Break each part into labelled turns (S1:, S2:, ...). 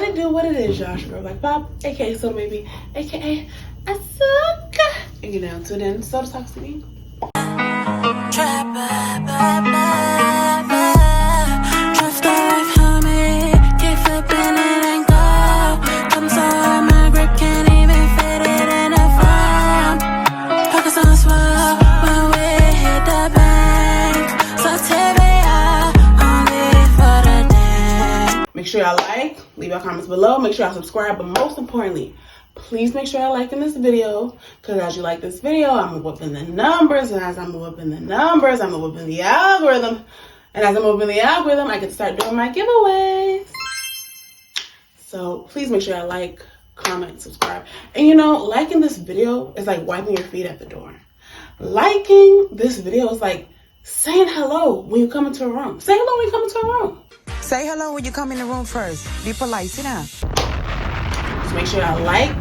S1: What it is, y'all? Sugar Black Pop, aka Soda Baby, aka Asuka. And you're down to then Soda Talks to me. Make sure y'all like, leave your comments below, make sure y'all subscribe, but most importantly, please make sure y'all liking this video, because as you like this video, I'm gonna whip in the numbers, and as I'm whipping the numbers, I'm gonna whip in the algorithm, and as I'm whipping the algorithm, I get to start doing my giveaways. So please make sure y'all like, comment, subscribe, and you know, liking this video is like wiping your feet at the door. Liking this video is like saying hello when you come into a room. Say hello when you come into a room.
S2: Say hello when you come in the room first. Be polite. Sit down.
S1: So make sure y'all like,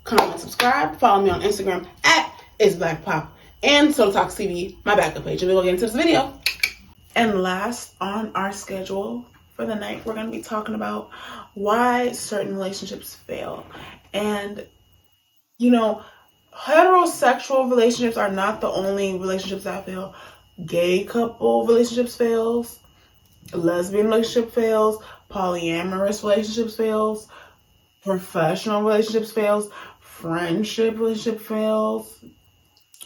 S1: comment, subscribe. Follow me on Instagram at @IsBlackPop and Soda Talks TV, my backup page. And we'll get into this video. And last on our schedule for the night, we're going to be talking about why certain relationships fail. And, you know, heterosexual relationships are not the only relationships that fail. Gay couple relationships fails. Lesbian relationship fails, polyamorous relationships fails, professional relationships fails, friendship relationship fails,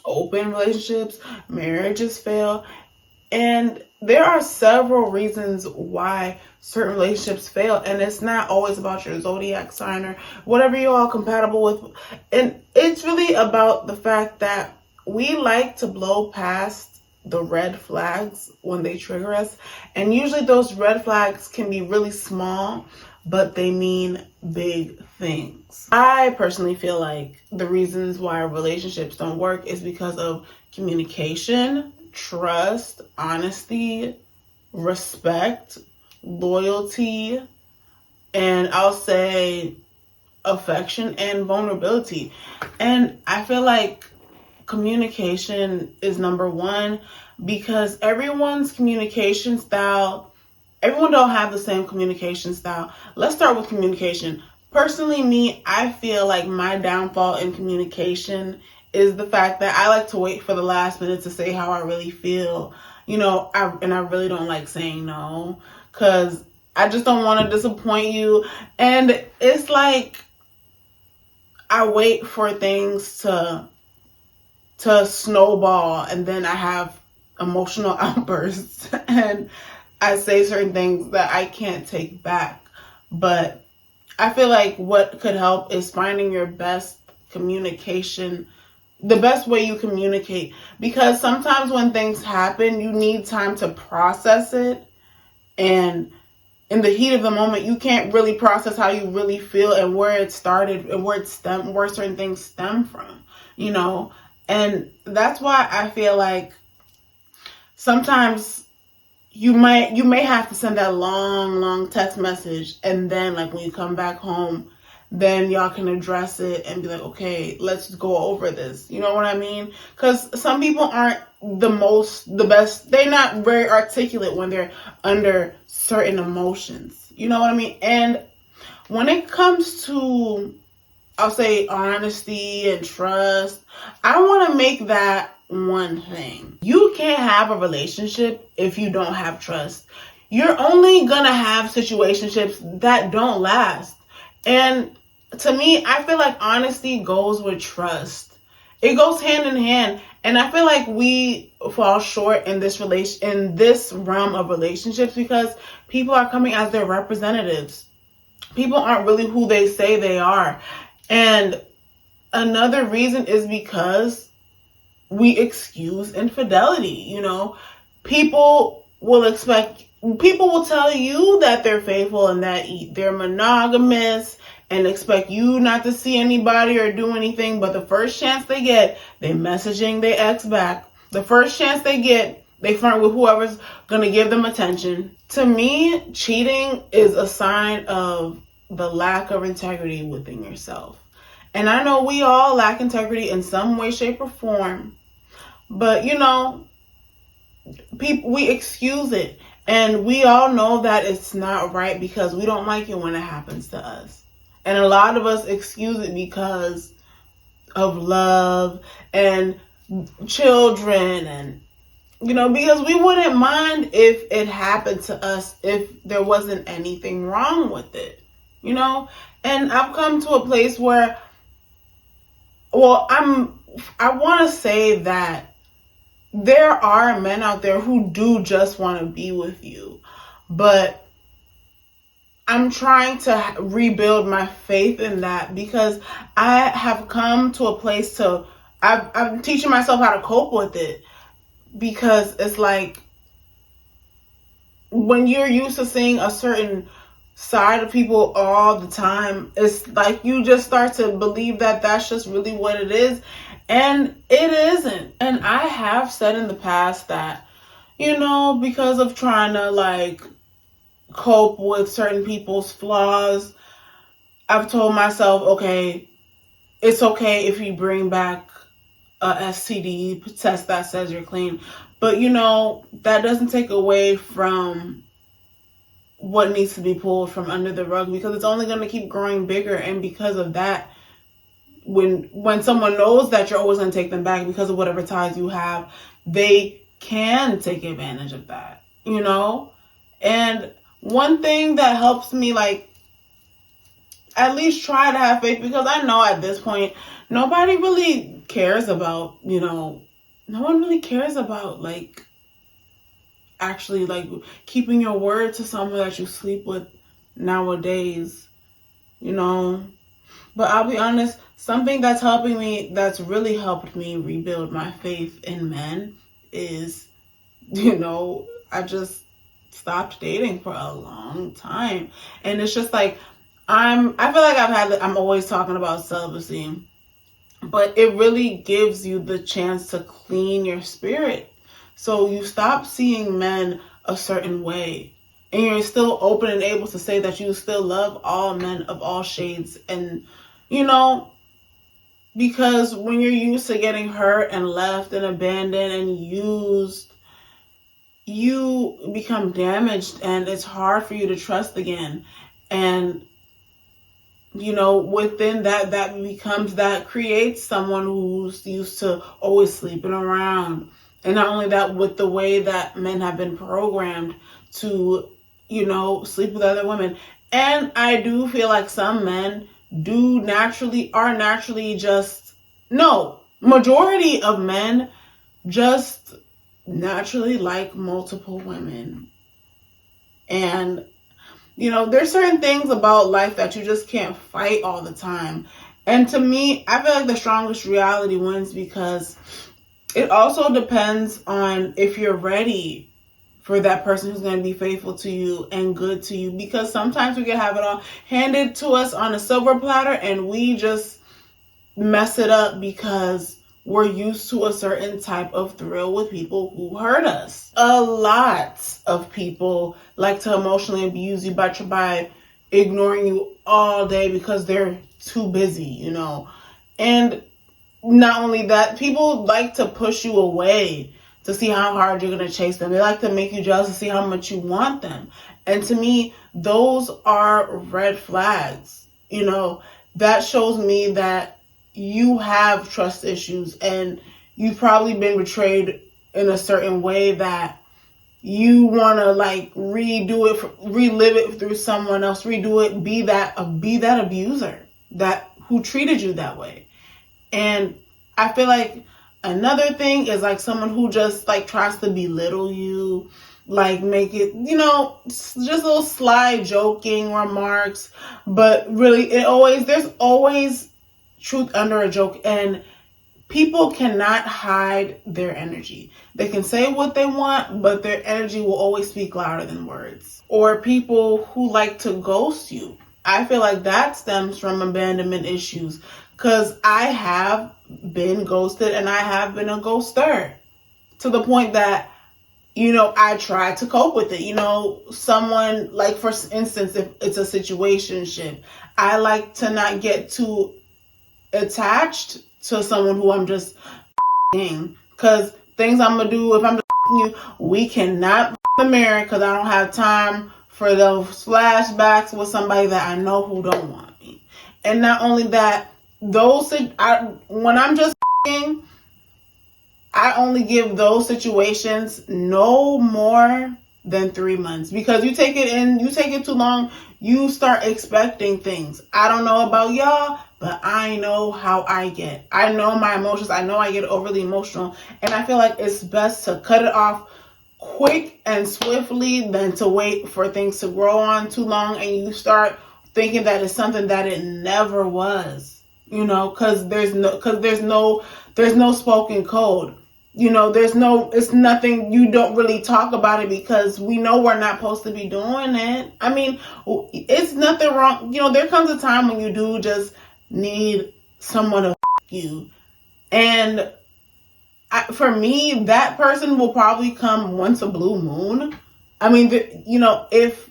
S1: open relationships, marriages fail, and there are several reasons why certain relationships fail, and it's not always about your zodiac sign or whatever you're all compatible with, and it's really about the fact that we like to blow past the red flags when they trigger us, and usually those red flags can be really small, but they mean big things. I personally feel like the reasons why relationships don't work is because of communication, trust, honesty, respect, loyalty, and I'll say affection and vulnerability. And I feel like communication is number one, because everyone's communication style, everyone don't have the same communication style. Let's start with communication. Personally, me, I feel like my downfall in communication is the fact that I like to wait for the last minute to say how I really feel. You know, I really don't like saying no, because I just don't want to disappoint you. And it's like I wait for things to snowball, and then I have emotional outbursts and I say certain things that I can't take back. But I feel like what could help is finding your best communication, the best way you communicate, because sometimes when things happen, you need time to process it, and in the heat of the moment, you can't really process how you really feel and where it started and where certain things stem from, you know. And that's why I feel like sometimes you may have to send that long text message, and then like when you come back home, then y'all can address it and be like, okay, let's go over this. You know what I mean? Because some people aren't the best. They're not very articulate when they're under certain emotions. You know what I mean? And when it comes to, I'll say, honesty and trust, I want to make that one thing. You can't have a relationship if you don't have trust. You're only gonna have situationships that don't last. And to me, I feel like honesty goes with trust. It goes hand in hand. And I feel like we fall short in this realm of relationships because people are coming as their representatives. People aren't really who they say they are. And another reason is because we excuse infidelity. You know, people will tell you that they're faithful and that they're monogamous and expect you not to see anybody or do anything, but the first chance they get, they messaging their ex back. The first chance they get, they flirt with whoever's gonna give them attention. To me, cheating is a sign of the lack of integrity within yourself. And I know we all lack integrity in some way, shape, or form, but you know, we excuse it. And we all know that it's not right because we don't like it when it happens to us. And a lot of us excuse it because of love and children, and because we wouldn't mind if it happened to us if there wasn't anything wrong with it. And I've come to a place where, well, I want to say that there are men out there who do just want to be with you, but I'm trying to rebuild my faith in that, because I have come to a place I'm teaching myself how to cope with it, because it's like when you're used to seeing a certain side of people all the time, it's like you just start to believe that that's just really what it is, and it isn't. And I have said in the past that, because of trying to cope with certain people's flaws, I've told myself, okay, it's okay if you bring back a STD test that says you're clean. But that doesn't take away from what needs to be pulled from under the rug, because it's only going to keep growing bigger. And because of that, when someone knows that you're always going to take them back because of whatever ties you have, they can take advantage of that, And one thing that helps me at least try to have faith, because I know at this point nobody really cares about, no one really cares about actually keeping your word to someone that you sleep with nowadays, But I'll be honest, something that's really helped me rebuild my faith in men is, I just stopped dating for a long time. And it's just I feel like I'm always talking about celibacy, but it really gives you the chance to clean your spirit. So you stop seeing men a certain way, and you're still open and able to say that you still love all men of all shades. And, because when you're used to getting hurt and left and abandoned and used, you become damaged, and it's hard for you to trust again. And within that creates someone who's used to always sleeping around. And not only that, with the way that men have been programmed to sleep with other women. And I do feel like some men majority of men just naturally like multiple women. And there's certain things about life that you just can't fight all the time. And to me, I feel like the strongest reality wins, because it also depends on if you're ready for that person who's going to be faithful to you and good to you. Because sometimes we can have it all handed to us on a silver platter, and we just mess it up because we're used to a certain type of thrill with people who hurt us. A lot of people like to emotionally abuse you by ignoring you all day because they're too busy, And not only that, people like to push you away to see how hard you're going to chase them. They like to make you jealous to see how much you want them. And to me, those are red flags. That shows me that you have trust issues, and you've probably been betrayed in a certain way that you want to relive it through someone else, redo it, be that abuser who treated you that way. And I feel like another thing is someone who just tries to belittle you, make it, just little sly joking remarks, but really there's always truth under a joke. And people cannot hide their energy. They can say what they want, but their energy will always speak louder than words. Or people who like to ghost you. I feel like that stems from abandonment issues, because I have been ghosted and I have been a ghoster, to the point that, I try to cope with it. Someone, for instance, if it's a situationship, I like to not get too attached to someone who I'm just because things I'm gonna do if I'm just you, we cannot the mirror because I don't have time for those flashbacks with somebody that I know who don't want me. And not only that, when I'm just f***ing, I only give those situations no more than 3 months, because you take it too long, you start expecting things. I don't know about y'all, but I know how I get. I know my emotions. I know I get overly emotional, and I feel like it's best to cut it off quick and swiftly than to wait for things to grow on too long and you start thinking that it's something that it never was, because there's no spoken code. It's nothing, you don't really talk about it because we know we're not supposed to be doing it. I mean, it's nothing wrong. There comes a time when you do just need someone to you. And for me, that person will probably come once a blue moon. I mean, if,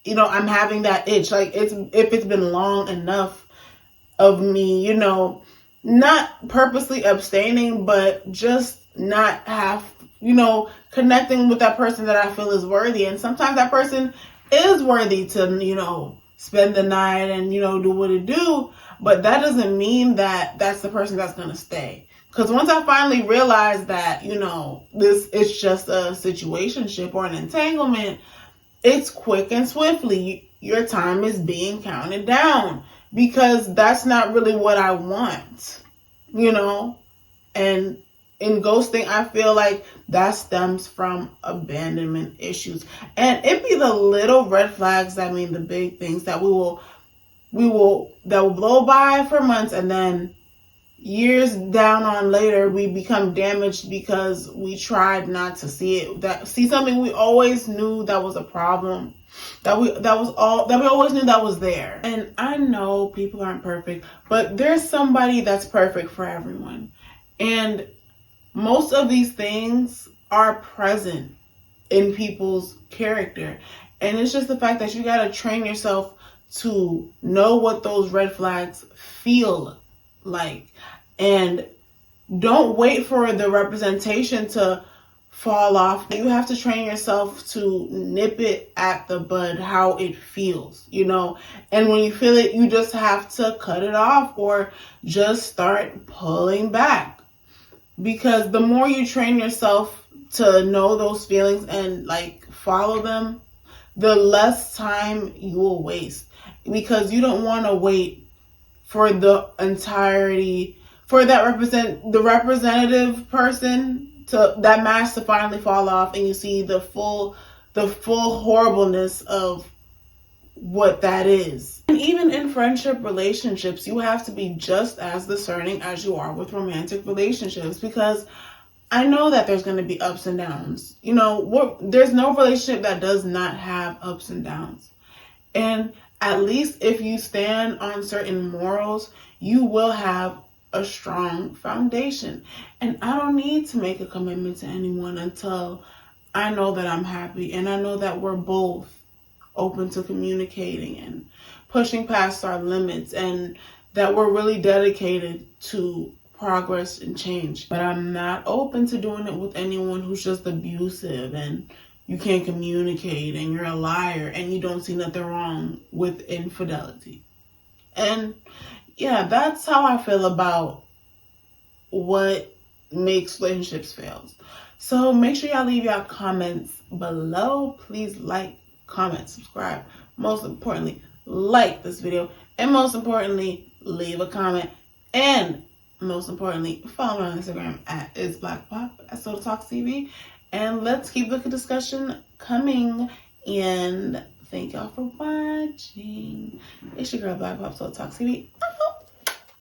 S1: I'm having that itch, like if it's been long enough of me, not purposely abstaining, but just not connecting with that person that I feel is worthy. And sometimes that person is worthy to, spend the night and, do what it do. But that doesn't mean that that's the person that's going to stay. Because once I finally realized that, this is just a situationship or an entanglement, it's quick and swiftly. Your time is being counted down. Because that's not really what I want, And in ghosting, I feel like that stems from abandonment issues. And it be the little red flags, the big things that will blow by for months, and then years down on later, we become damaged because we tried not to see it. See something we always knew that was a problem. That we always knew that was there. And I know people aren't perfect, but there's somebody that's perfect for everyone. And most of these things are present in people's character. And it's just the fact that you got to train yourself to know what those red flags feel like. And don't wait for the representation to fall off. You have to train yourself to nip it at the bud, how it feels, and when you feel it, you just have to cut it off or just start pulling back, because the more you train yourself to know those feelings and follow them, the less time you will waste, because you don't want to wait for the entirety, for the representative person that mask to finally fall off, and you see the full horribleness of what that is. And even in friendship relationships, you have to be just as discerning as you are with romantic relationships, because I know that there's going to be ups and downs. There's no relationship that does not have ups and downs. And at least if you stand on certain morals, you will have a strong foundation. And I don't need to make a commitment to anyone until I know that I'm happy and I know that we're both open to communicating and pushing past our limits, and that we're really dedicated to progress and change. But I'm not open to doing it with anyone who's just abusive and you can't communicate and you're a liar and you don't see nothing wrong with infidelity. And yeah, that's how I feel about what makes relationships fail. So make sure y'all leave y'all comments below. Please like, comment, subscribe. Most importantly, like this video. And most importantly, leave a comment. And most importantly, follow me on Instagram at itsblackpop, at Soda Talks TV. And let's keep the discussion coming. And thank y'all for watching. It's your girl Black Pop, Soda Talks TV.